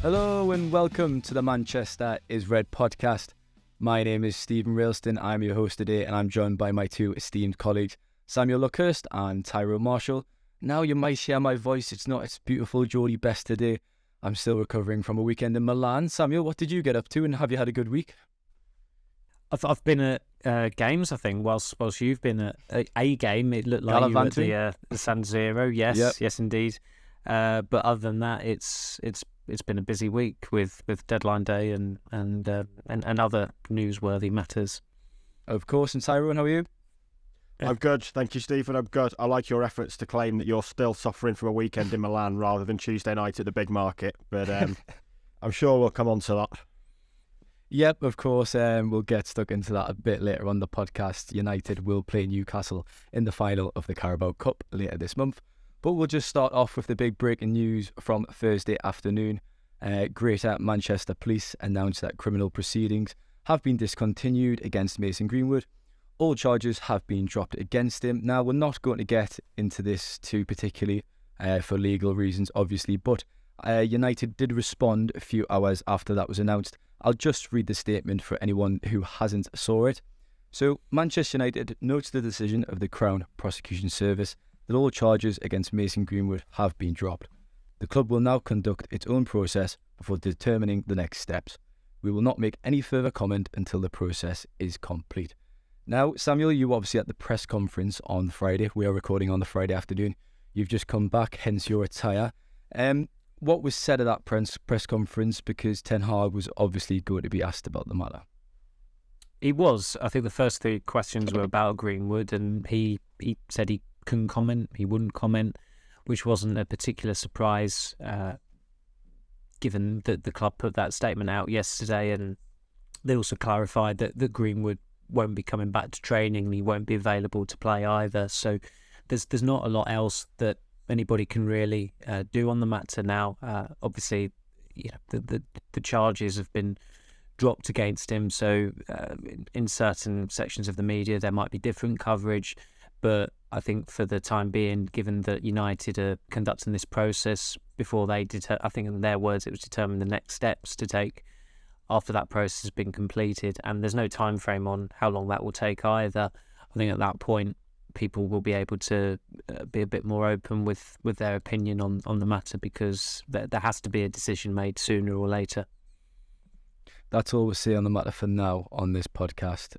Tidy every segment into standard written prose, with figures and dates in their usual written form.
Hello and welcome to the Manchester is Red podcast. My name is Stephen Railston. I'm your host today and I'm joined by my two esteemed colleagues, Samuel Luckhurst and Tyrone Marshall. Now you might hear my voice, it's beautiful Geordie best today. I'm still recovering from a weekend in Milan. Samuel, what did you get up to and have you had a good week? I've been at games, I think, whilst you've been at a game. It looked like you were at the San Siro. Yes, indeed. But other than that, it's been a busy week with deadline day and other newsworthy matters. Of course. And Tyrone, how are you? I'm good, thank you, Stephen. I'm good. I like your efforts to claim that you're still suffering from a weekend in Milan rather than Tuesday night at the big market. But I'm sure we'll come on to that. Yep, of course. We'll get stuck into that a bit later on the podcast. United will play Newcastle in the final of the Carabao Cup later this month. But we'll just start off with the big breaking news from Thursday afternoon. Greater Manchester Police announced that criminal proceedings have been discontinued against Mason Greenwood. All charges have been dropped against him. Now, we're not going to get into this too particularly for legal reasons, obviously, but United did respond a few hours after that was announced. I'll just read the statement for anyone who hasn't saw it. So, Manchester United notes the decision of the Crown Prosecution Service that all charges against Mason Greenwood have been dropped. The club will now conduct its own process before determining the next steps. We will not make any further comment until the process is complete. Now, Samuel, you were obviously at the press conference on Friday. We are recording on the Friday afternoon. You've just come back, hence your attire. What was said at that press conference? Because Ten Hag was obviously going to be asked about the matter. He was. I think the first three questions were about Greenwood, and he said he couldn't comment, he wouldn't comment, which wasn't a particular surprise, given that the club put that statement out yesterday, and they also clarified that Greenwood won't be coming back to training and he won't be available to play either. So there's not a lot else that anybody can really do on the matter now. Obviously, the charges have been dropped against him, so in certain sections of the media there might be different coverage, but I think for the time being, given that United are conducting this process before they I think in their words it was determined the next steps to take after that process has been completed, and there's no time frame on how long that will take either. I think at that point people will be able to be a bit more open with their opinion on the matter, because there has to be a decision made sooner or later. That's all we'll say on the matter for now on this podcast.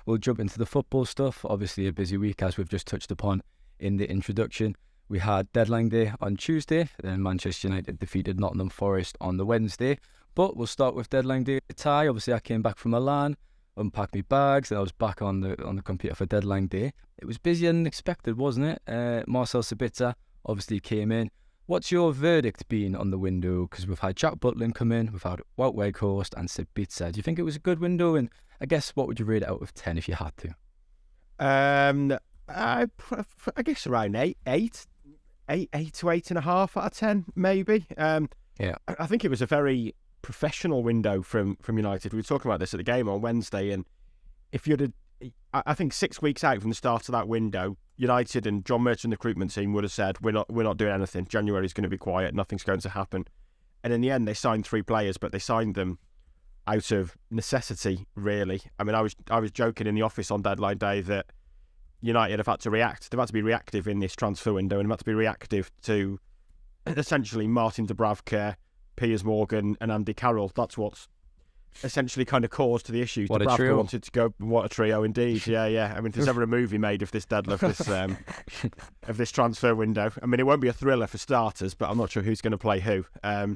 We'll jump into the football stuff. Obviously a busy week, as we've just touched upon in the introduction. We had deadline day on Tuesday, then Manchester United defeated Nottingham Forest on the Wednesday. But we'll start with deadline day. Ty, obviously I came back from Milan, unpacked my bags, and I was back on the computer for deadline day. It was busier than expected, wasn't it? Marcel Sabitzer obviously came in. What's your verdict been on the window? Because we've had Jack Butland come in, we've had Wout Weghorst and Sabitzer. Do you think it was a good window? And I guess what would you rate it out of 10 if you had to? I guess around 8 to 8.5 out of 10, maybe. Yeah, I think it was a very professional window from United. We were talking about this at the game on Wednesday, and if I think 6 weeks out from the start of that window, United and John Merchant recruitment team would have said we're not doing anything. January's going to be quiet, nothing's going to happen. And in the end, they signed 3 players, but they signed them out of necessity, really. I mean, I was joking in the office on deadline day that United have had to react. They've had to be reactive in this transfer window, and they've had to be reactive to essentially Martin Dubravka, Piers Morgan and Andy Carroll. That's what's essentially kind of caused the issues. What Dubravka a trio. wanted to go. What a trio indeed. Yeah. I mean, if there's ever a movie made of this of this transfer window, I mean, it won't be a thriller for starters, but I'm not sure who's going to play who. But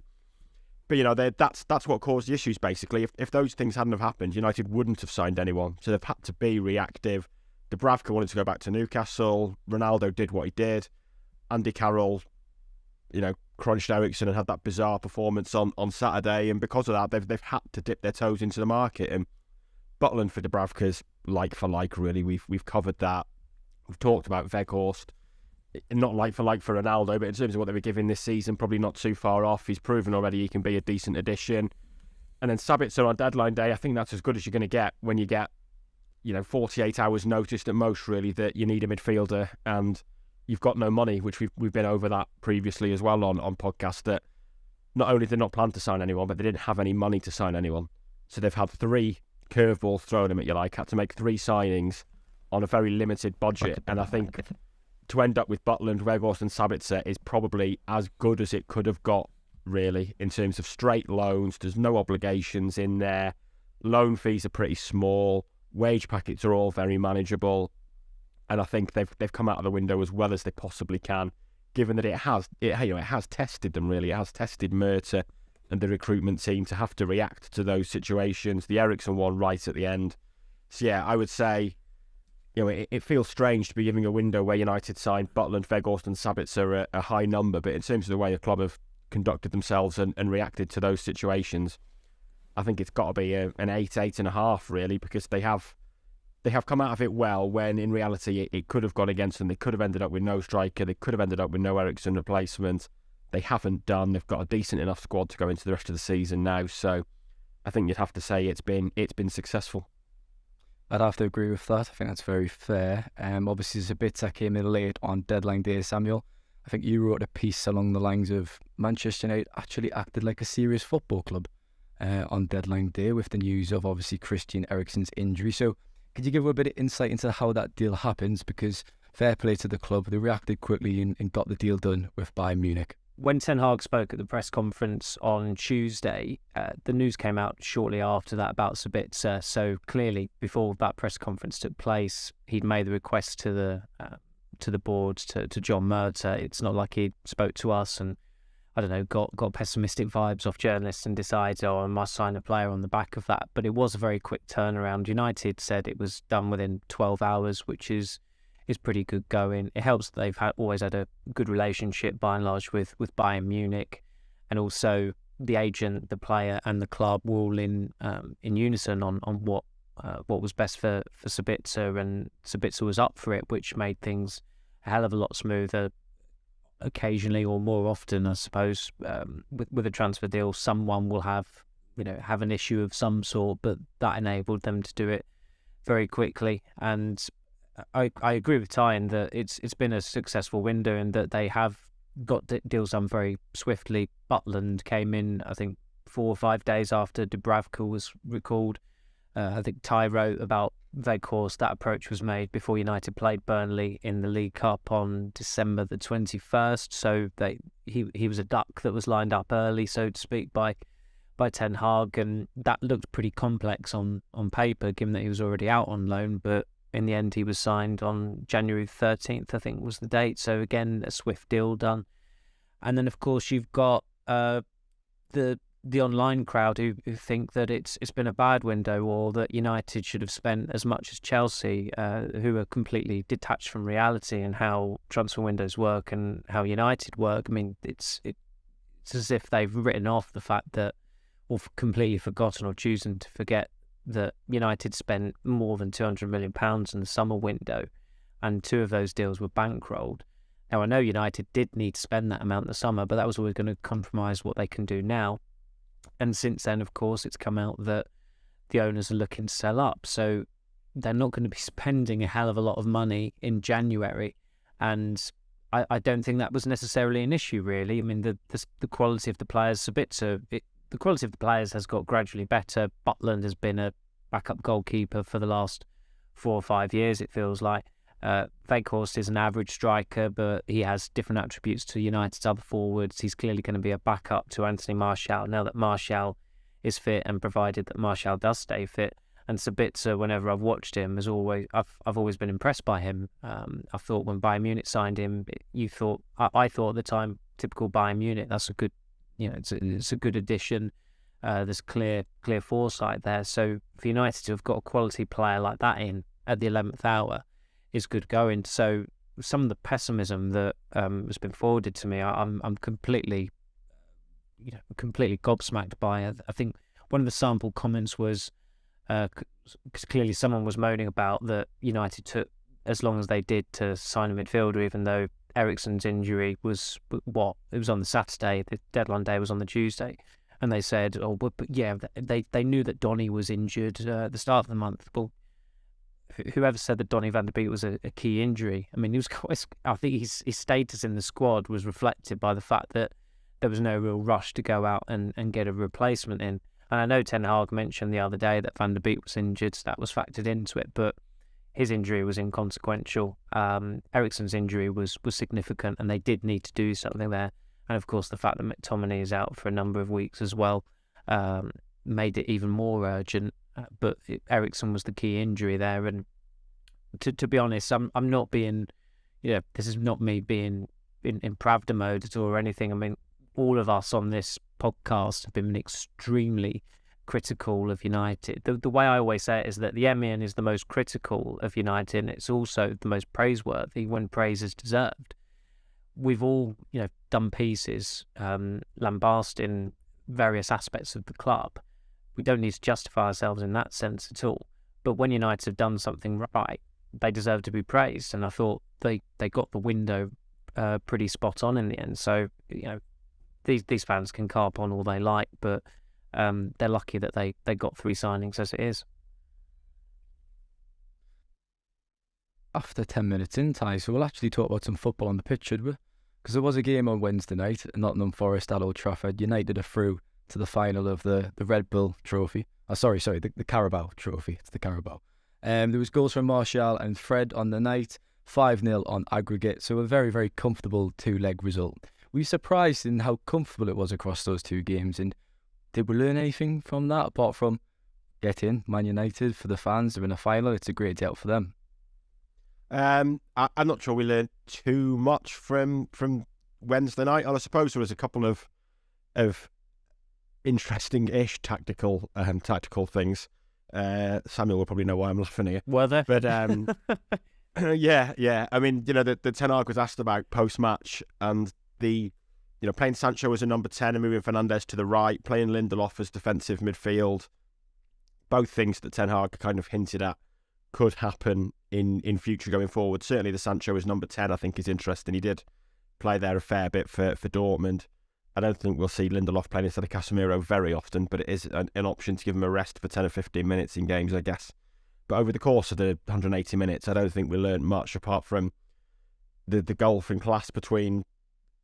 that's what caused the issues basically. If those things hadn't have happened, United wouldn't have signed anyone. So they've had to be reactive. Dubravka wanted to go back to Newcastle. Ronaldo did what he did. Andy Carroll, crunched Ericsson and had that bizarre performance on Saturday, and because of that, they've had to dip their toes into the market. And Butland for Dubravka's like for like, really. We've covered that. We've talked about Weghorst, not like for Ronaldo, but in terms of what they were giving this season, probably not too far off. He's proven already he can be a decent addition. And then Sabitzer on deadline day, I think that's as good as you're going to get when you get 48 hours notice at most, really, that you need a midfielder and you've got no money, which we've been over that previously as well on podcasts, that not only did they not plan to sign anyone, but they didn't have any money to sign anyone. So they've had 3 curveballs thrown at you, like, had to make 3 signings on a very limited budget. And I think to end up with Butland, Weghorst and Sabitzer is probably as good as it could have got, really, in terms of straight loans. There's no obligations in there. Loan fees are pretty small. Wage packets are all very manageable. And I think they've come out of the window as well as they possibly can, given that it has tested them, really. It has tested Murta and the recruitment team to have to react to those situations. The Eriksson one right at the end. So yeah, I would say, it feels strange to be giving a window where United signed Butland, Weghorst and Sabitzer a high number, but in terms of the way the club have conducted themselves and reacted to those situations, I think it's got to be an 8.5, really, because they have come out of it well, when in reality it could have gone against them. They could have ended up with no striker. They could have ended up with no Eriksson replacement. They haven't done. They've got a decent enough squad to go into the rest of the season now. So I think you'd have to say it's been successful. I'd have to agree with that. I think that's very fair. Obviously, Sabitzer came in late on deadline day, Samuel. I think you wrote a piece along the lines of Manchester United actually acted like a serious football club on deadline day, with the news of obviously Christian Eriksen's injury. So could you give a bit of insight into how that deal happens? Because fair play to the club, they reacted quickly and got the deal done with Bayern Munich. When Ten Hag spoke at the press conference on Tuesday, the news came out shortly after that about Sabitzer. So clearly, before that press conference took place, he'd made the request to the board, to John Murta. It's not like he spoke to us and, I don't know, got pessimistic vibes off journalists and decided, I must sign a player on the back of that. But it was a very quick turnaround. United said it was done within 12 hours, which is pretty good going. It helps that they've always had a good relationship, by and large, with Bayern Munich. And also the agent, the player and the club were all in unison on what was best for Sabitzer, and Sabitzer was up for it, which made things a hell of a lot smoother. Occasionally, or more often, I suppose, with a transfer deal, someone will have an issue of some sort, but that enabled them to do it very quickly. And I agree with Tyrone that it's been a successful window and that they have got deals done very swiftly. Butland came in, I think, 4 or 5 days after Dubravka was recalled. I think Ty wrote about Weghorst. That approach was made before United played Burnley in the League Cup on December the 21st. So he was a duck that was lined up early, so to speak, by Ten Hag, and that looked pretty complex on paper, given that he was already out on loan. But in the end, he was signed on January 13th, I think was the date. So again, a swift deal done. And then, of course, you've got the online crowd who think that it's been a bad window, or that United should have spent as much as Chelsea, who are completely detached from reality and how transfer windows work and how United work. I mean, it's as if they've written off the fact that, or completely forgotten or choosing to forget, that United spent more than £200 million in the summer window, and 2 of those deals were bankrolled. Now, I know United did need to spend that amount in the summer, but that was always going to compromise what they can do now. And since then, of course, it's come out that the owners are looking to sell up. So they're not going to be spending a hell of a lot of money in January. And I don't think that was necessarily an issue, really. I mean, the quality of the players, the quality of the players has got gradually better. Butland has been a backup goalkeeper for the last 4 or 5 years, it feels like. Weghorst is an average striker, but he has different attributes to United's other forwards. He's clearly going to be a backup to Anthony Martial now that Martial is fit, and provided that Martial does stay fit. And Sabitzer, whenever I've watched him, I've always been impressed by him. I thought when Bayern Munich signed him, I thought at the time, typical Bayern Munich, that's a good, it's a good addition. There's clear foresight there. So for United to have got a quality player like that in at the 11th hour is good going. So some of the pessimism that has been forwarded to me, I'm completely gobsmacked by. I think one of the sample comments was, because clearly someone was moaning about that United took as long as they did to sign a midfielder, even though Eriksen's injury was it was on the Saturday, the deadline day was on the Tuesday, and they said, they knew that Donny was injured at the start of the month. Well, whoever said that Donny van der Beek was a key injury? I mean, I think his status in the squad was reflected by the fact that there was no real rush to go out and get a replacement in. And I know Ten Hag mentioned the other day that Van der Beek was injured, so that was factored into it, but his injury was inconsequential. Eriksen's injury was significant, and they did need to do something there. And of course, the fact that McTominay is out for a number of weeks as well made it even more urgent. But Eriksen was the key injury there. And to be honest, I'm not being, this is not me being in Pravda mode at all or anything. I mean, all of us on this podcast have been extremely critical of United. The way I always say it is that the Emian is the most critical of United, and it's also the most praiseworthy when praise is deserved. We've all, done pieces, lambasting various aspects of the club. We don't need to justify ourselves in that sense at all. But when United have done something right, they deserve to be praised, and I thought they got the window pretty spot on in the end. So, these fans can carp on all they like, but they're lucky that they got 3 signings as it is. After 10 minutes in, Ty, so we'll actually talk about some football on the pitch, should we? Because there was a game on Wednesday night at Nottingham Forest at Old Trafford. United are through to the final of the Red Bull Trophy. The Carabao Trophy. It's the Carabao. There was goals from Marcel and Fred on the night, 5-0 on aggregate, so a very, very comfortable 2-leg result. Were you surprised in how comfortable it was across those 2 games, and did we learn anything from that apart from get in, Man United, for the fans, they're in a final, it's a great day out for them? I'm not sure we learned too much from Wednesday night, and I suppose there was a couple of interesting-ish tactical things. Samuel will probably know why I'm laughing here. Were there? But yeah. I mean, the Ten Hag was asked about post-match, and playing Sancho as a number 10 and moving Fernandes to the right, playing Lindelof as defensive midfield, both things that Ten Hag kind of hinted at could happen in future going forward. Certainly the Sancho as number 10 I think is interesting. He did play there a fair bit for Dortmund. I don't think we'll see Lindelof playing instead of Casemiro very often, but it is an option to give him a rest for 10 or 15 minutes in games, I guess. But over the course of the 180 minutes, I don't think we learned much apart from the gulf in class between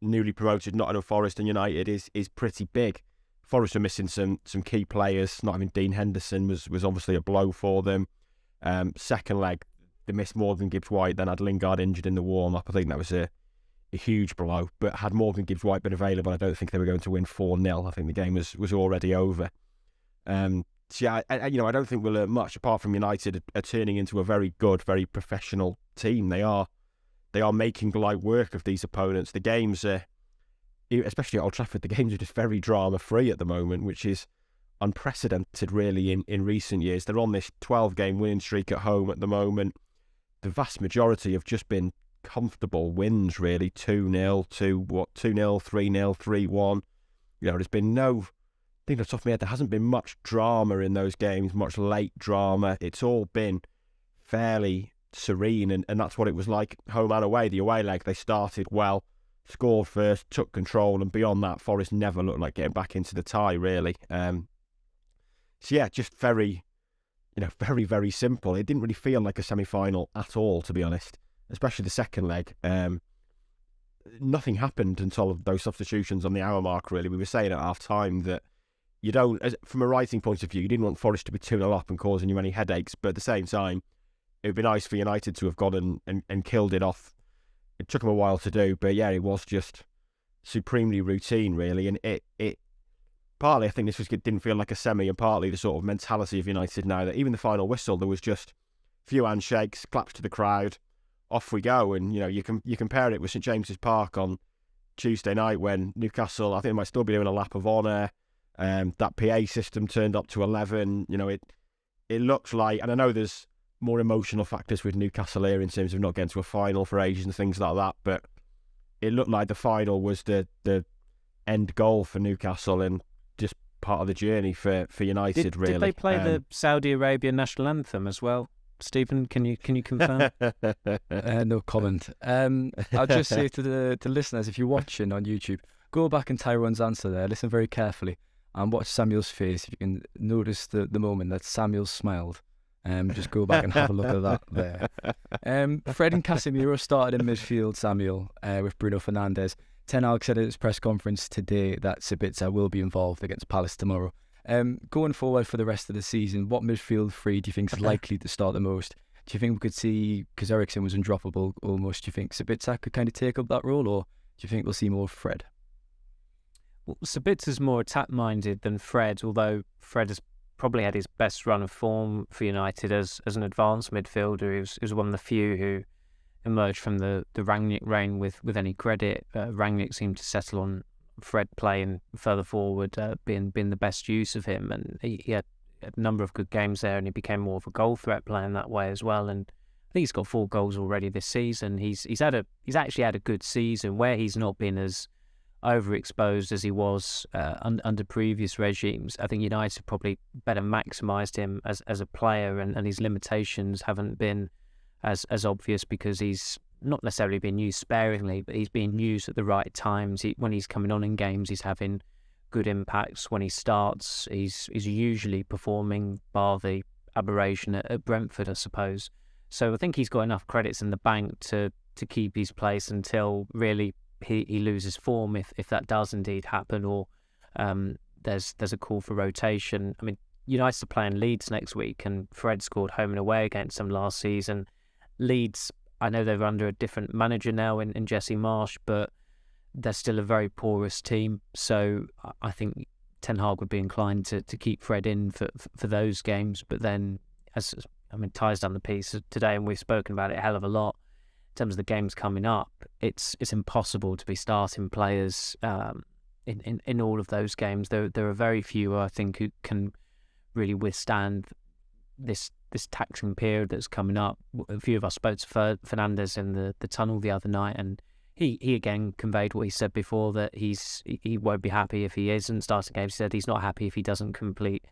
newly promoted Nottingham Forest and United is pretty big. Forest are missing some key players. Not having Dean Henderson was obviously a blow for them. Second leg, they missed Morgan Gibbs-White, then had Lingard injured in the warm-up. I think that was a huge blow. But had Morgan Gibbs-White been available, I don't think they were going to win 4-0. I think the game was already over. So yeah, I don't think we'll learn much apart from United are turning into a very good, very professional team. They are making light work of these opponents. The games are, especially at Old Trafford, the games are just very drama-free at the moment, which is unprecedented really in recent years. They're on this 12-game winning streak at home at the moment. The vast majority have just been comfortable wins, really. 2-0, 2-0, 3-0, 3-1. There's been no, I think off the top of my head, there hasn't been much drama in those games, much late drama. It's all been fairly serene, and that's what it was like home and away. The away leg, they started well, scored first, took control, and beyond that, Forest never looked like getting back into the tie, really. So yeah, just very, very, very simple. It didn't really feel like a semi-final at all, to be honest, especially the second leg. Nothing happened until those substitutions on the hour mark, really. We were saying at half-time that you don't, from a writing point of view, you didn't want Forest to be 2-0 up and causing you any headaches, but at the same time, it would be nice for United to have gone and killed it off. It took them a while to do, but yeah, it was just supremely routine, really. And it partly, I think this didn't feel like a semi, and partly the sort of mentality of United now that even the final whistle, there was just a few handshakes, claps to the crowd, off we go. And you compare it with St James's Park on Tuesday night when Newcastle, I think, might still be doing a lap of honour. That PA system turned up to 11. It looks like, and I know there's more emotional factors with Newcastle here in terms of not getting to a final for ages and things like that, but it looked like the final was the end goal for Newcastle and just part of the journey for United, really. Did they play the Saudi Arabian national anthem as well? Stephen, can you confirm? No comment. I'll just say to the listeners, if you're watching on YouTube, go back in Tyrone's answer there, listen very carefully, and watch Samuel's face. If you can notice the moment that Samuel smiled. Just go back and have a look at that there. Fred and Casemiro started in midfield, Samuel, with Bruno Fernandes. Ten Hag said at his press conference today that Sabitzer will be involved against Palace tomorrow. Going forward for the rest of the season, what midfield three do you think is likely to start the most? Do you think we could see, because Eriksen was undroppable almost, do you think Sabitzer could kind of take up that role, or do you think we'll see more of Fred? Well, Sabitzer's more attack-minded than Fred, although Fred has probably had his best run of form for United as an advanced midfielder. He was one of the few who emerged from the Rangnick reign with any credit. Rangnick seemed to settle on Fred playing further forward, being the best use of him, and he had a number of good games there, and he became more of a goal threat playing that way as well. And I think he's got 4 goals already this season. He's actually had a good season where he's not been as overexposed as he was under previous regimes. I think United probably better maximised him as a player, and his limitations haven't been as obvious because he's not necessarily been used sparingly, but he's being used at the right times. When he's coming on in games, he's having good impacts. When he starts, he's usually performing, bar the aberration at Brentford, I suppose. So I think he's got enough credits in the bank to keep his place until really he loses form, if that does indeed happen, or there's a call for rotation. I mean, United are playing Leeds next week, and Fred scored home and away against them last season. Leeds, I know they're under a different manager now in Jesse Marsh, but they're still a very porous team. So I think Ten Hag would be inclined to keep Fred in for those games. But then, ties down the piece today, and we've spoken about it a hell of a lot. In terms of the games coming up, it's impossible to be starting players in all of those games. There are very few, I think, who can really withstand this taxing period that's coming up. A few of us spoke to Fernandes in the tunnel the other night, and he again conveyed what he said before, that he won't be happy if he isn't starting games. He said he's not happy if he doesn't complete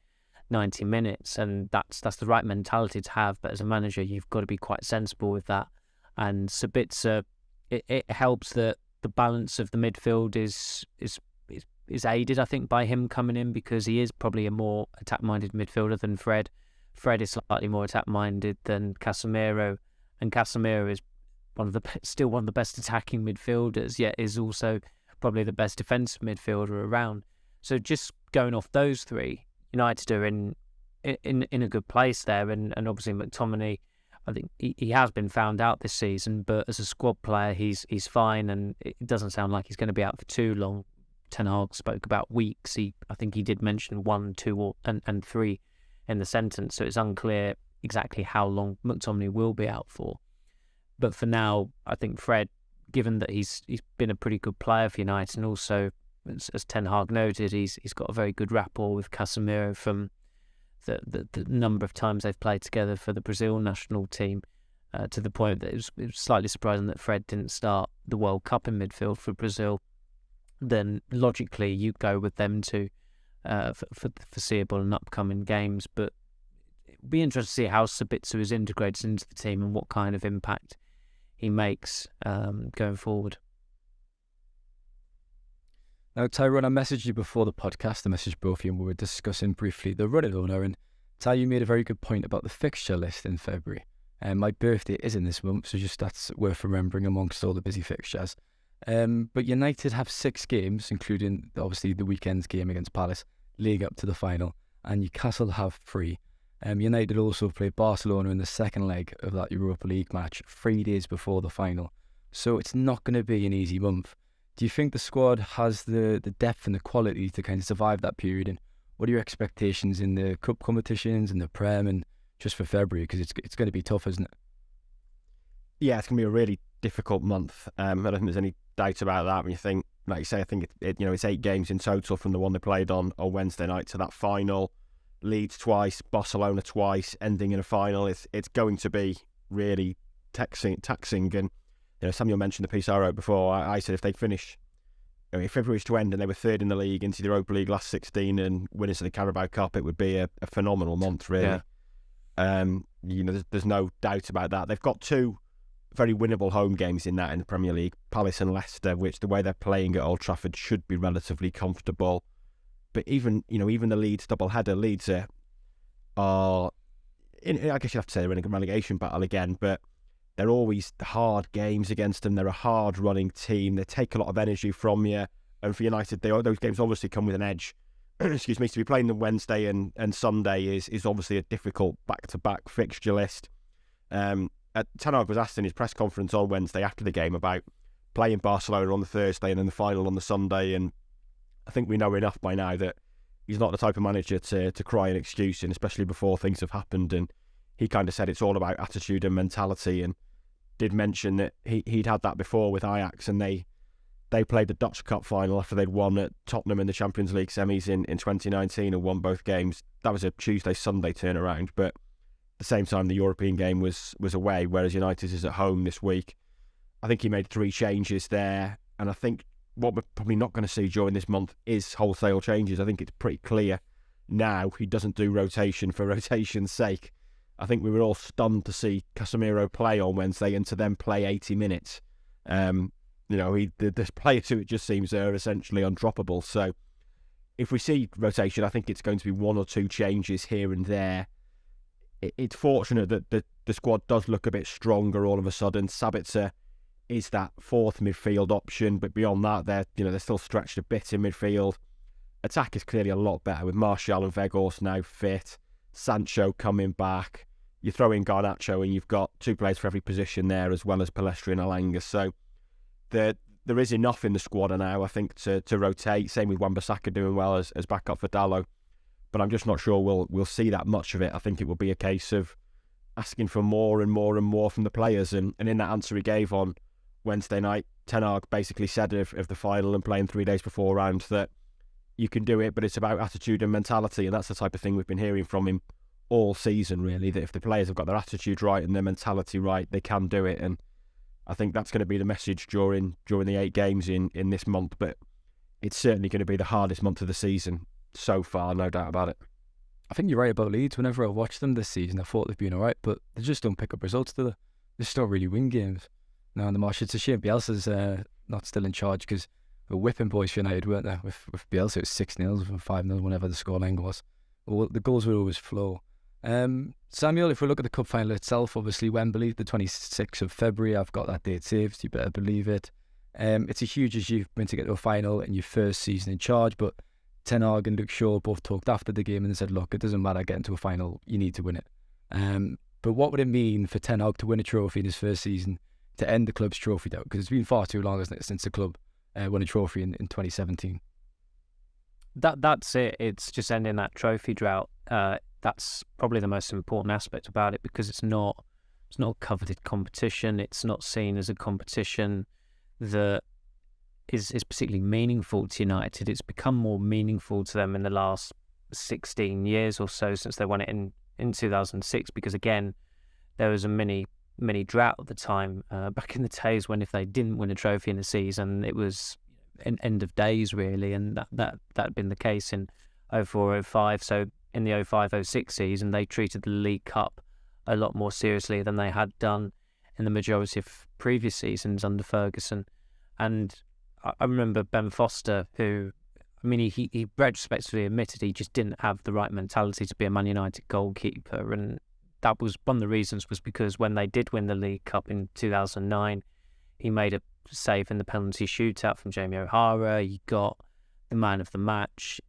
90 minutes, and that's the right mentality to have. But as a manager, you've got to be quite sensible with that. And Sabitzer, it helps that the balance of the midfield is aided, I think, by him coming in, because he is probably a more attack-minded midfielder than Fred. Fred is slightly more attack-minded than Casemiro, and Casemiro is still one of the best attacking midfielders, yet is also probably the best defensive midfielder around. So just going off those three, United are in a good place there, and obviously McTominay, I think he has been found out this season, but as a squad player, he's fine, and it doesn't sound like he's going to be out for too long. Ten Hag spoke about weeks. I think he did mention 1, 2, and 3 in the sentence, so it's unclear exactly how long McTominay will be out for. But for now, I think Fred, given that he's been a pretty good player for United, and also, as Ten Hag noted, he's got a very good rapport with Casemiro from the number of times they've played together for the Brazil national team, to the point that it was slightly surprising that Fred didn't start the World Cup in midfield for Brazil. Then logically you go with them two for the foreseeable and upcoming games. But it'll be interesting to see how Sabitzer is integrated into the team and what kind of impact he makes going forward. Now, Tyrone, I messaged you before the podcast. I messaged both of you, and we were discussing briefly the running owner. And Ty, you made a very good point about the fixture list in February. And my birthday is in this month, so just that's worth remembering amongst all the busy fixtures. But United have 6 games, including obviously the weekend's game against Palace, league up to the final, and Newcastle have 3. United also play Barcelona in the second leg of that Europa League match 3 days before the final. So it's not going to be an easy month. Do you think the squad has the depth and the quality to kind of survive that period? And what are your expectations in the cup competitions and the Prem and just for February? Because it's going to be tough, isn't it? Yeah, it's going to be a really difficult month. I don't think there's any doubt about that. When you think, like you say, I think it's 8 games in total from the one they played on Wednesday night to that final. Leeds twice, Barcelona twice, ending in a final. It's going to be really taxing. And Samuel mentioned the piece I wrote before. I said if they finish, if February was to end and they were 3rd in the league, into the Europa League last 16 and winners of the Carabao Cup, it would be a phenomenal month, really. Yeah. There's no doubt about that. They've got 2 very winnable home games in the Premier League, Palace and Leicester, which the way they're playing at Old Trafford should be relatively comfortable. But even the Leeds double-header, Leeds are I guess you'd have to say they're in a relegation battle again, but they're always hard games against them. They're a hard running team. They take a lot of energy from you. And for United, those games obviously come with an edge. Excuse me. To be playing them Wednesday and Sunday is obviously a difficult back-to-back fixture list. Ten Hag was asked in his press conference on Wednesday after the game about playing Barcelona on the Thursday and then the final on the Sunday. And I think we know enough by now that he's not the type of manager to cry an excuse in, especially before things have happened. And he kind of said it's all about attitude and mentality, and did mention that he'd had that before with Ajax, and they played the Dutch Cup final after they'd won at Tottenham in the Champions League semis in 2019 and won both games. That was a Tuesday-Sunday turnaround, but at the same time the European game was away, whereas United is at home this week. I think he made 3 changes there, and I think what we're probably not going to see during this month is wholesale changes. I think it's pretty clear now he doesn't do rotation for rotation's sake. I think we were all stunned to see Casemiro play on Wednesday and to then play 80 minutes. The players who it just seems are essentially undroppable. So if we see rotation, I think it's going to be 1 or 2 changes here and there. It's fortunate that the squad does look a bit stronger all of a sudden. Sabitzer is that 4th midfield option, but beyond that, they're still stretched a bit in midfield. Attack is clearly a lot better with Marcel and Weghorst now fit. Sancho coming back. You throw in Garnacho and you've got 2 players for every position there, as well as Palestri and Alanga. So there is enough in the squad now, I think, to rotate. Same with Wan-Bissaka doing well as backup for Dalot. But I'm just not sure we'll see that much of it. I think it will be a case of asking for more and more and more from the players. And in that answer he gave on Wednesday night, Ten Hag basically said of the final and playing 3 days beforehand that you can do it, but it's about attitude and mentality. And that's the type of thing we've been hearing from him all season, really, that if the players have got their attitude right and their mentality right, they can do it. And I think that's going to be the message during the 8 games in this month. But it's certainly going to be the hardest month of the season so far, no doubt about it. I think you're right about Leeds. Whenever I watched them this season, I thought they've been alright, but they just don't pick up results, do they? They just don't really win games. Now in the Marsh, it's a shame Bielsa's not still in charge, because they were whipping boys for United, weren't they? With Bielsa, it was 6-0 and 5-0, whenever the scoreline was. Well, the goals would always flow. Samuel, if we look at the cup final itself, obviously Wembley, the 26th of February, I've got that date saved, you better believe it. It's a huge achievement to get to a final in your first season in charge, but Ten Hag and Luke Shaw both talked after the game and they said, look, it doesn't matter getting to a final, you need to win it. But what would it mean for Ten Hag to win a trophy in his first season, to end the club's trophy drought? Because it's been far too long, hasn't it, since the club won a trophy in 2017. That's it. It's just ending that trophy drought. That's probably the most important aspect about it, because it's not a coveted competition. It's not seen as a competition that is particularly meaningful to United. It's become more meaningful to them in the last 16 years or so since they won it in 2006, because again, there was a mini drought at the time. Back in the days when if they didn't win a trophy in a season, it was an end of days really, and that had been the case in 04-05. So in the 05-06 season, they treated the League Cup a lot more seriously than they had done in the majority of previous seasons under Ferguson. And I remember Ben Foster, who, I mean, he retrospectively admitted he just didn't have the right mentality to be a Man United goalkeeper, and that was one of the reasons, was because when they did win the League Cup in 2009, he made a save in the penalty shootout from Jamie O'Hara. He got the man of the match.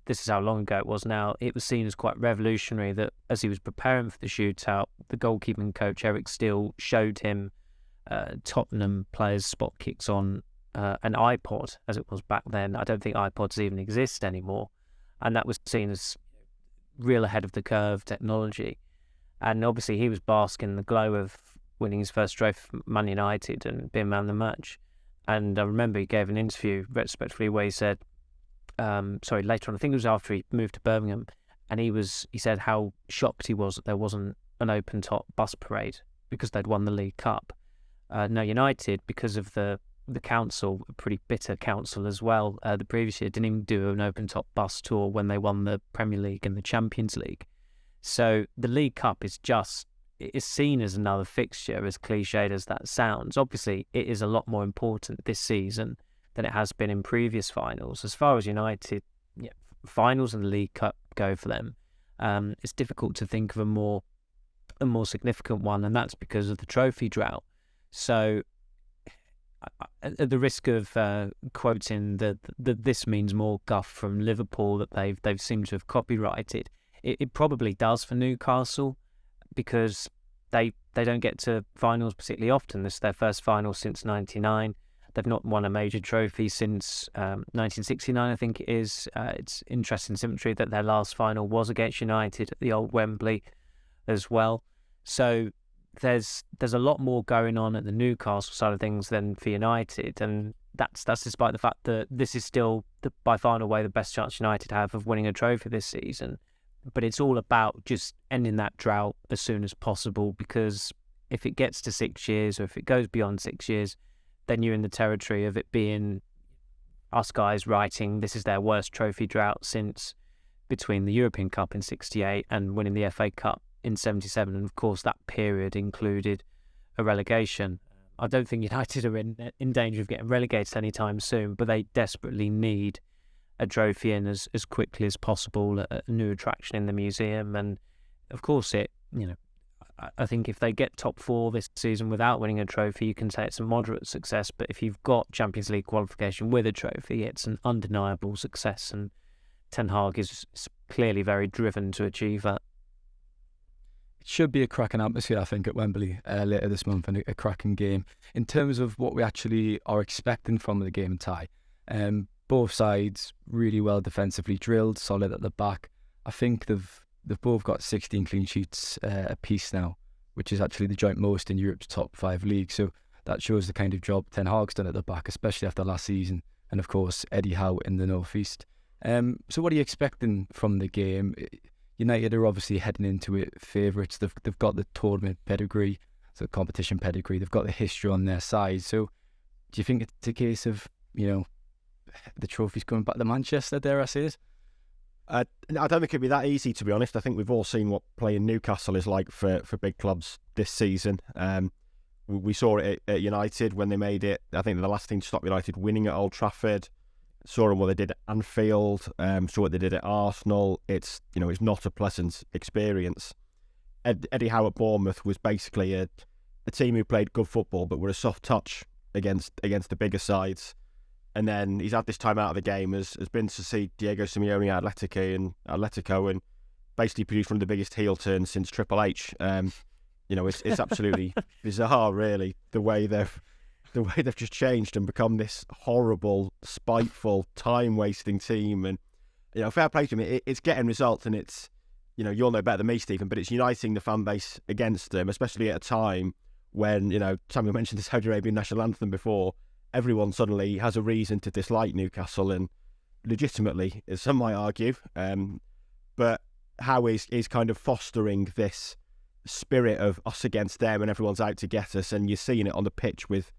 This is how long ago it was now. It was seen as quite revolutionary that as he was preparing for the shootout, the goalkeeping coach Eric Steele showed him Tottenham players' spot kicks on an iPod, as it was back then. I don't think iPods even exist anymore. And that was seen as real ahead of the curve technology. And obviously he was basking in the glow of winning his first trophy for Man United and being man of the match. And I remember he gave an interview retrospectively where he said, later on, I think it was after he moved to Birmingham, and he said how shocked he was that there wasn't an open top bus parade because they'd won the League Cup. Now United, because of the council, a pretty bitter council as well, the previous year didn't even do an open top bus tour when they won the Premier League and the Champions League. So the League Cup is seen as another fixture, as cliched as that sounds. Obviously, it is a lot more important this season than it has been in previous finals. As far as United, finals and the League Cup go for them, it's difficult to think of a more a more significant one, and that's because of the trophy drought. So, at the risk of quoting that this means more guff from Liverpool that they've seemed to have copyrighted, it probably does for Newcastle, because they don't get to finals particularly often. This is their first final since '99. They've not won a major trophy since 1969, I think it is. It's interesting symmetry that their last final was against United at the old Wembley as well. So there's a lot more going on at the Newcastle side of things than for United, and that's despite the fact that this is still by far and away the best chance United have of winning a trophy this season. But it's all about just ending that drought as soon as possible, because if it gets to 6 years, or if it goes beyond 6 years, then you're in the territory of it being us guys writing this is their worst trophy drought since between the European Cup in '68 and winning the FA Cup in '77. And of course, that period included a relegation. I don't think United are in danger of getting relegated anytime soon, but they desperately need a trophy in as quickly as possible, a new attraction in the museum. And of course, I think if they get top 4 this season without winning a trophy, you can say it's a moderate success. But if you've got Champions League qualification with a trophy, it's an undeniable success. And Ten Hag is clearly very driven to achieve that. It should be a cracking atmosphere, I think, at Wembley later this month, and a cracking game. In terms of what we actually are expecting from the game, Ty, both sides really well defensively drilled, solid at the back. I think they've both got 16 clean sheets apiece now, which is actually the joint most in Europe's top 5 leagues. So that shows the kind of job Ten Hag's done at the back, especially after last season, and of course Eddie Howe in the North East. So what are you expecting from the game? United are obviously heading into it favourites. They've got the tournament pedigree, the competition pedigree. They've got the history on their side. So do you think it's a case of, the trophy's coming back to Manchester, dare I say it? I don't think it'd be that easy, to be honest. I think we've all seen what playing Newcastle is like for big clubs this season. We saw it at United when they made it. I think they're the last team to stop United winning at Old Trafford. Saw them what they did at Anfield. Saw what they did at Arsenal. It's not a pleasant experience. Eddie Howe at Bournemouth was basically a team who played good football but were a soft touch against the bigger sides. And then he's had this time out of the game, has been to see Diego Simeone at Atletico and basically produced one of the biggest heel turns since Triple H. It's absolutely bizarre, really, the way they've just changed and become this horrible, spiteful, time-wasting team. And fair play to him. It's getting results, and it's you'll know better than me, Stephen, but it's uniting the fan base against them, especially at a time when Samuel mentioned the Saudi Arabian national anthem before. Everyone suddenly has a reason to dislike Newcastle, and legitimately, as some might argue. But Howe is kind of fostering this spirit of us against them, and everyone's out to get us. And you're seeing it on the pitch with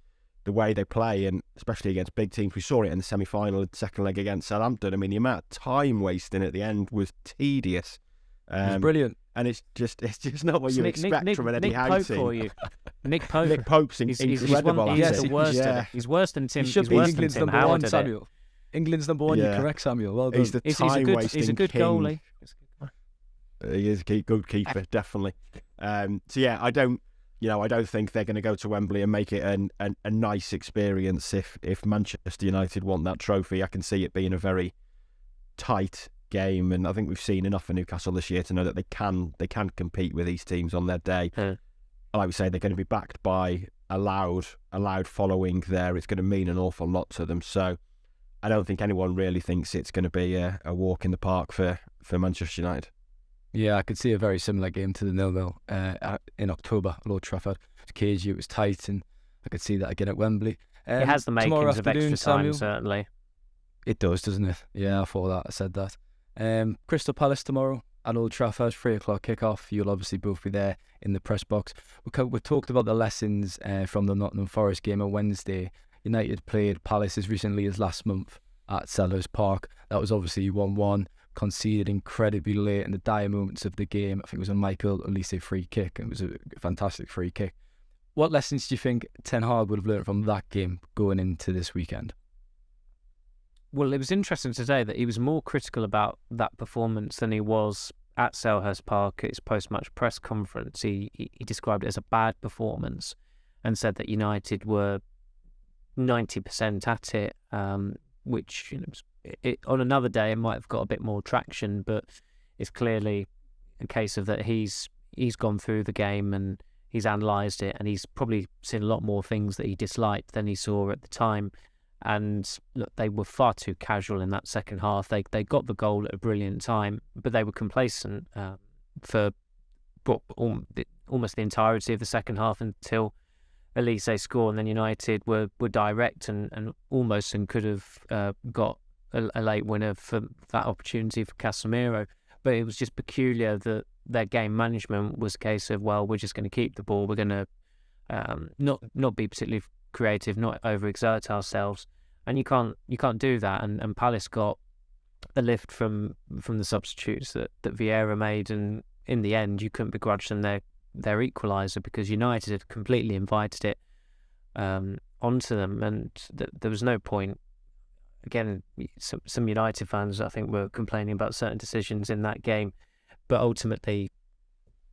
the way they play, and especially against big teams. We saw it in the semi-final and second leg against Southampton. I mean, the amount of time wasting at the end was tedious. It was brilliant. And it's just not what you expect from an Eddie Howe team. For you. Nick Pope. Nick Pope's incredible. He's the worst at it. He's worse than Tim. He should be England's number 1, Samuel. England's number 1. Yeah. You're correct, Samuel. Well done. He's the time-wasting He's a good king. goalie. He is a good keeper, definitely. So yeah, I don't think they're going to go to Wembley and make it a nice experience. If Manchester United want that trophy, I can see it being a very tight game, and I think we've seen enough for Newcastle this year to know that they can compete with these teams on their day. Like we say, they're going to be backed by a loud following there. It's going to mean an awful lot to them. So I don't think anyone really thinks it's going to be a walk in the park for Manchester United. Yeah, I could see a very similar game to the 0-0 in October at Old Trafford. It was cagey, it was tight, and I could see that again at Wembley. It has the makings of extra time, Samuel, certainly. It does, doesn't it? Yeah, I thought that. I said that. Crystal Palace tomorrow at Old Trafford, 3 o'clock kickoff. You'll obviously both be there in the press box. We talked about the lessons from the Nottingham Forest game on Wednesday. United played Palace as recently as last month at Sellers Park. That was obviously 1-1, conceded incredibly late in the dire moments of the game. I think it was a Michael Olise free kick. It was a fantastic free kick. What lessons do you think Ten Hag would have learned from that game going into this weekend? Well, it was interesting today that he was more critical about that performance than he was at Selhurst Park at his post-match press conference, he described it as a bad performance and said that United were 90% at it, which on another day it might have got a bit more traction, but it's clearly a case of that he's gone through the game and he's analysed it, and he's probably seen a lot more things that he disliked than he saw at the time. And look, they were far too casual in that second half. They got the goal at a brilliant time, but they were complacent for almost the entirety of the second half until Elise scored, and then United were direct and almost could have got a late winner for that opportunity for Casemiro. But it was just peculiar that their game management was a case of, well, we're just going to keep the ball, we're going to not be particularly creative, not overexert ourselves, and you can't do that. And Palace got a lift from the substitutes that Vieira made, and in the end you couldn't begrudge them their equaliser, because United had completely invited it onto them, and there was no point. Again, some United fans, I think, were complaining about certain decisions in that game, but ultimately,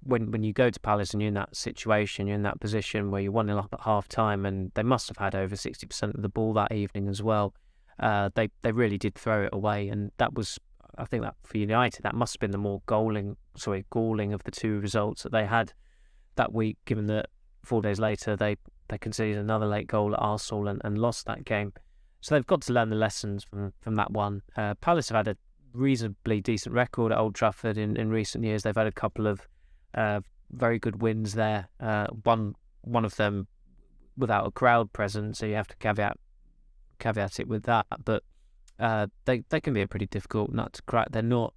when you go to Palace and you're in that situation, you're in that position where you're 1-0 up at half time, and they must have had over 60% of the ball that evening as well. They really did throw it away, and that was, I think, that for United, that must have been the more galling of the two results that they had that week, given that 4 days later they conceded another late goal at Arsenal and lost that game. So they've got to learn the lessons from that one. Palace have had a reasonably decent record at Old Trafford in recent years. They've had a couple of very good wins there. One of them without a crowd present, so you have to caveat it with that. But they can be a pretty difficult nut to crack. They're not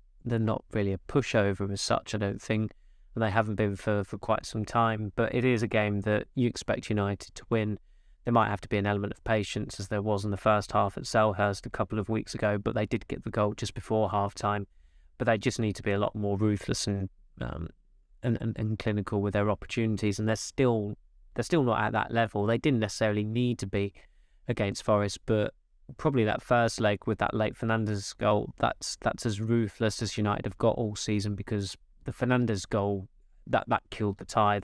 really a pushover as such, I don't think, and they haven't been for quite some time. But it is a game that you expect United to win. There might have to be an element of patience, as there was in the first half at Selhurst a couple of weeks ago, but they did get the goal just before half-time. But they just need to be a lot more ruthless and clinical with their opportunities, and they're still not at that level. They didn't necessarily need to be against Forest, but probably that first leg with that late Fernandes goal, that's as ruthless as United have got all season, because the Fernandes goal that killed the tie.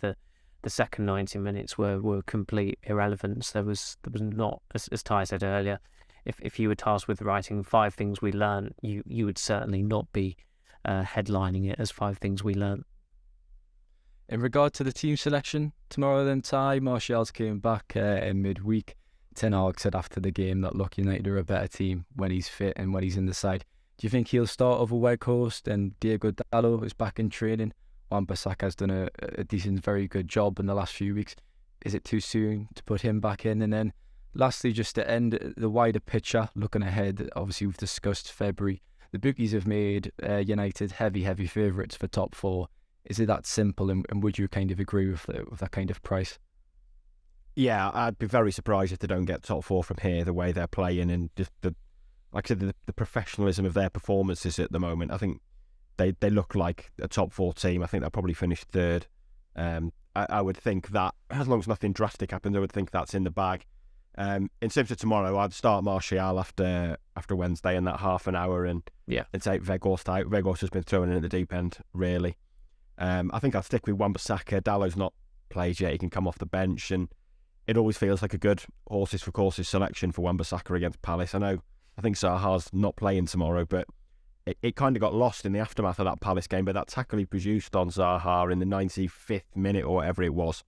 The second 90 minutes were complete irrelevance. There was not, as Ty said earlier, if you were tasked with writing 5 things we learned, you would certainly not be headlining it as 5 things we learned. In regard to the team selection tomorrow then, Ty, Martial's came back in midweek. Ten Hag said after the game that, look, United are a better team when he's fit and when he's in the side. Do you think he'll start over Weghorst, and Diego Dallo is back in training? Wan-Bissaka's done a decent, very good job in the last few weeks. Is it too soon to put him back in? And then lastly, just to end the wider picture, looking ahead, obviously we've discussed February. The bookies have made United heavy favourites for top 4. Is it that simple, and would you kind of agree with that kind of price? Yeah, I'd be very surprised if they don't get top 4 from here, the way they're playing, and just like I said, the professionalism of their performances at the moment. I think they look like a top 4 team. I think they'll probably finish 3rd. I would think that, as long as nothing drastic happens, I would think that's in the bag. In terms of tomorrow, I'd start Martial after Wednesday in that half an hour and take Weghorst out. Weghorst has been thrown in at the deep end, really. I think I'll stick with Wan-Bissaka. Dallo's not played yet. He can come off the bench, and it always feels like a good horses for courses selection for Wan-Bissaka against Palace. I think Zaha's not playing tomorrow, but it kind of got lost in the aftermath of that Palace game. But that tackle he produced on Zaha in the 95th minute or whatever it was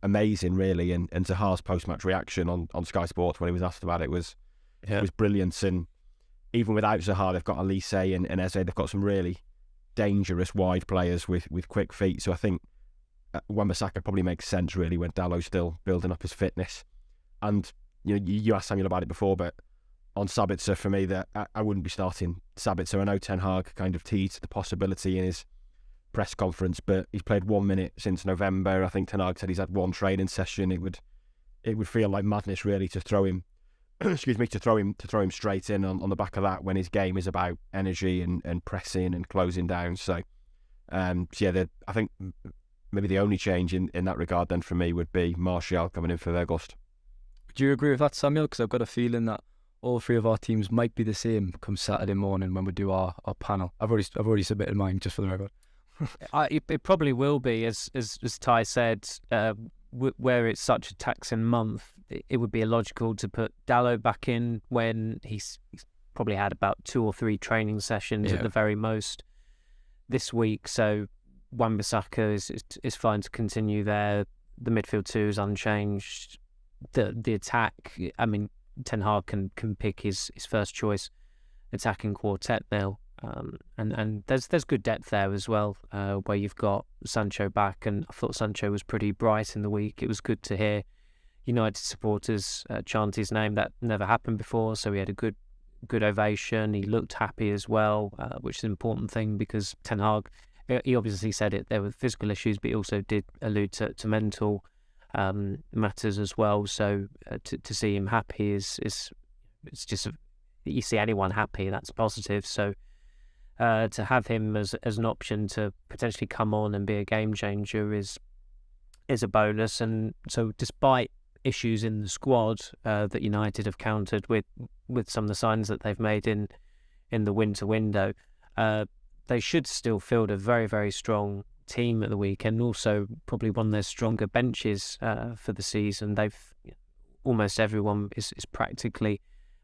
amazing, really. And Zaha's post-match reaction on Sky Sports when he was asked about it was brilliant. And even without Zaha, they've got Elise and Eze. They've got some really dangerous wide players with quick feet. So I think Wan-Bissaka probably makes sense, really, when Dallo's still building up his fitness. And you asked Samuel about it before, but on Sabitzer, for me, that I wouldn't be starting Sabitzer. I know Ten Hag kind of teased the possibility in his press conference, but he's played 1 minute since November. I think Ten Hag said he's had 1 training session. It would feel like madness, really, to throw him to throw him straight in on the back of that, when his game is about energy and pressing and closing down. So I think maybe the only change in that regard then for me would be Martial coming in for Weghorst. Do you agree with that, Samuel? Because I've got a feeling that all three of our teams might be the same come Saturday morning when we do our panel. I've already submitted mine, just for the record. It probably will be, as Ty said, where it's such a taxing month. It would be illogical to put Dalot back in when he's probably had about 2 or 3 training sessions at the very most this week. So Wan-Bissaka is fine to continue there. The midfield 2 is unchanged. The attack, I mean, Ten Hag can pick his first choice attacking quartet now. And there's good depth there as well, where you've got Sancho back, and I thought Sancho was pretty bright in the week. It was good to hear United supporters chant his name. That never happened before, so he had a good ovation. He looked happy as well, which is an important thing, because Ten Hag, he obviously said it, there were physical issues, but he also did allude to mental matters as well. So to see him happy is it's just, you see anyone happy, that's positive. So to have him as an option to potentially come on and be a game changer is a bonus. And so despite issues in the squad that United have countered with some of the signs that they've made in the winter window, they should still field a very, very strong team at the weekend. Also probably one of their stronger benches for the season. Almost everyone is practically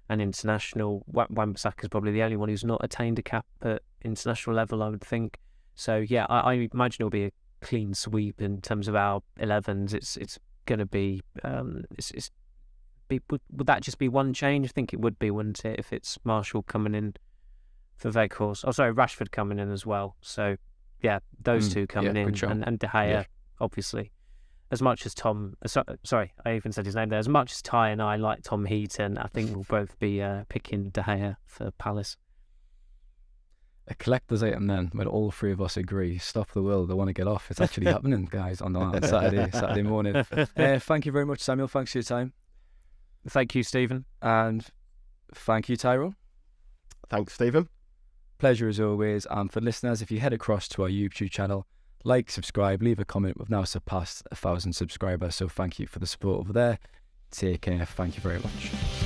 an international. Wan-Bissaka is probably the only one who's not attained a cap at international level, I would think. So yeah, I imagine it'll be a clean sweep in terms of our 11s. It's going to be would that just be one change? I think it would be, wouldn't it, if it's Marshall coming in for Weghorst? Oh, sorry, Rashford coming in as well. So yeah, those two coming in, and De Gea, obviously. As much as Tom, sorry, I even said his name there. As much as Ty and I like Tom Heaton, I think we'll both be picking De Gea for Palace. A collector's item then, when all 3 of us agree, stop the world, I want to get off. It's actually happening, guys, on Saturday morning. Thank you very much, Samuel. Thanks for your time. Thank you, Stephen. And thank you, Tyrone. Thanks, Stephen. Pleasure as always. And for listeners, if you head across to our YouTube channel, like, subscribe, leave a comment. We've now surpassed 1,000 subscribers, so thank you for the support over there. Take care. Thank you very much.